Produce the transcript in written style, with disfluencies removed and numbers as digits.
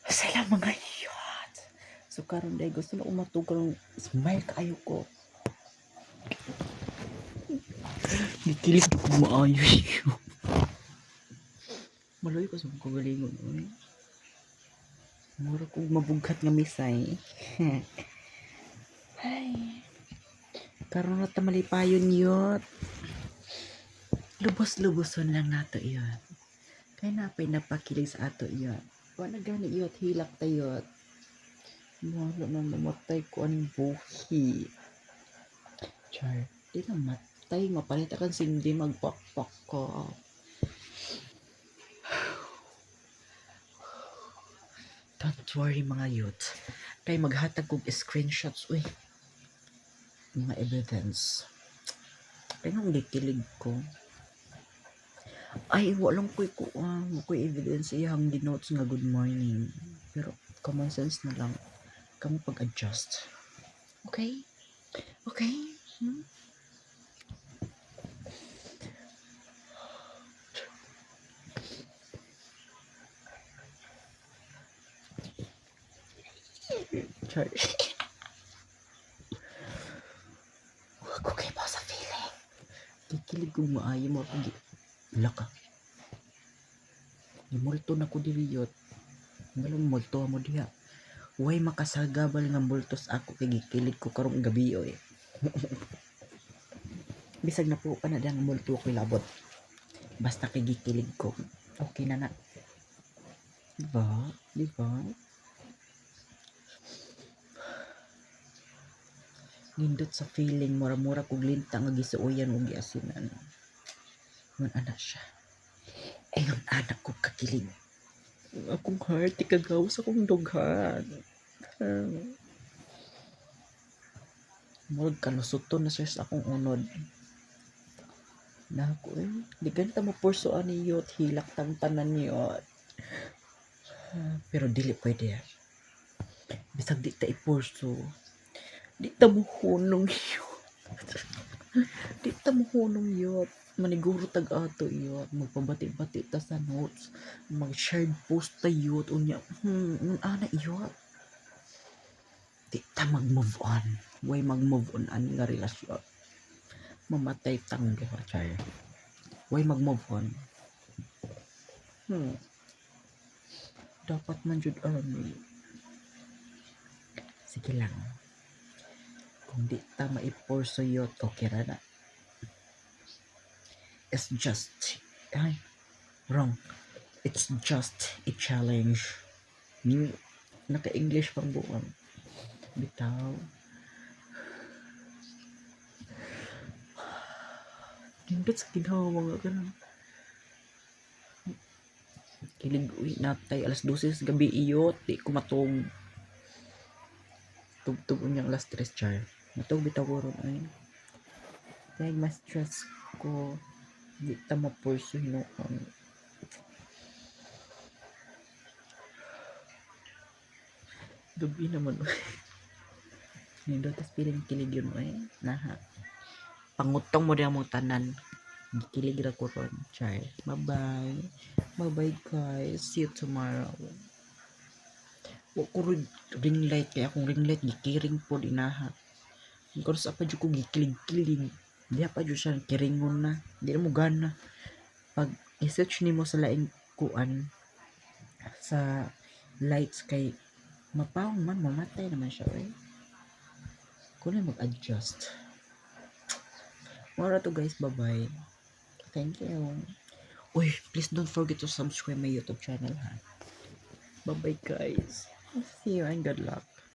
Sila mga yot. So karon day gusto na umatugang smile kaayo ko. Gikilig ko maayo. Maloy ko sa kagalingon oy. Mura kog mabughat nga misay. Ay. Karon na ta malipayon yot. Lubos-luboson lang nato yot. Kay napay napakilig sa ato yot. Wala gani yot hilak tayot. Wala na namatay ko ang buhi. Char, di na matay. Mapalit akan sindi magpakpak ka. Don't worry mga youth. Kay maghatag kong screenshots. Uy. Mga evidence. Kaya nung gikilig ko. Ay, walang ko'y evidence iyang denotes nga good morning. Pero common sense na lang. Kamu pag-adjust. Okay? Okay? Hmm? Char. Huwag ko kayo sa feeling. Kikilig kong maayo mo. Laka. Gimulto na ko diriyot. Ngayon multo mo diha. Way makasagabal nga multos ako kay gikilig ko karong gabi oy. Bisag na po ka na dang multo ko labot. Basta kay gikilig ko. Okay na na. Diba? Diba? Nindot sa feeling mura-mura kog linta nga gisuoyan og giasinan. Ngon ana siya. Ayon anak ko kakilig. Akong heart ikagaw sa akong dughan. Murag kalusuton na siya sa akong unod. Na ako di ganita mo pursuan niyo at hilak tang tanan niyo. Pero dili pwede. Bisag di ta ipurso. Di ta mo hunong yun. Di ta mo hunong yun. Maniguro tag ato yun. Magpabati-bati ta sa notes. Mag-shared post ta yun. Unya, ana yun. Di ta mag-move on. Way mag-move on ani nga relasyon. Mamatay tang diha, char. Way mag-move on. Dapat man jud army. Sige lang. Kung di ta maipurso yun, okay ra na. It's just, wrong. It's just a challenge. Naka-English pang buwan. Bitaw. Nindot sa ginawa mga ganun. Kilig uwi natay alas 12 sa gabi iyot. Di ko matog. Tugtog unyang alas 3 char. Matog bitaw ko ron ay. Dahil mas stress ko. Di ta mapurso hinuon. Gabi naman. Nindot tas piling kilig yun ay. Naha. Pangutong mo din mo tanan. Gikilig ra ko ron. Char. Bye-bye. Bye-bye guys. See you tomorrow. Ko ring light. Kaya akong ring light. Gikiring po dinaha. Kung sa pa dyan ko gikilig-kilig. Di pa dyan siya kiringon na. Di na mo gana. Pag isearch ni mo sa laing kuan. Sa lights kay mapawang man. Mamatay naman siya. Eh. Kung na mag-adjust. Mara to guys. Bye-bye. Thank you. Uy, please don't forget to subscribe my YouTube channel ha. Bye-bye guys. See you and good luck.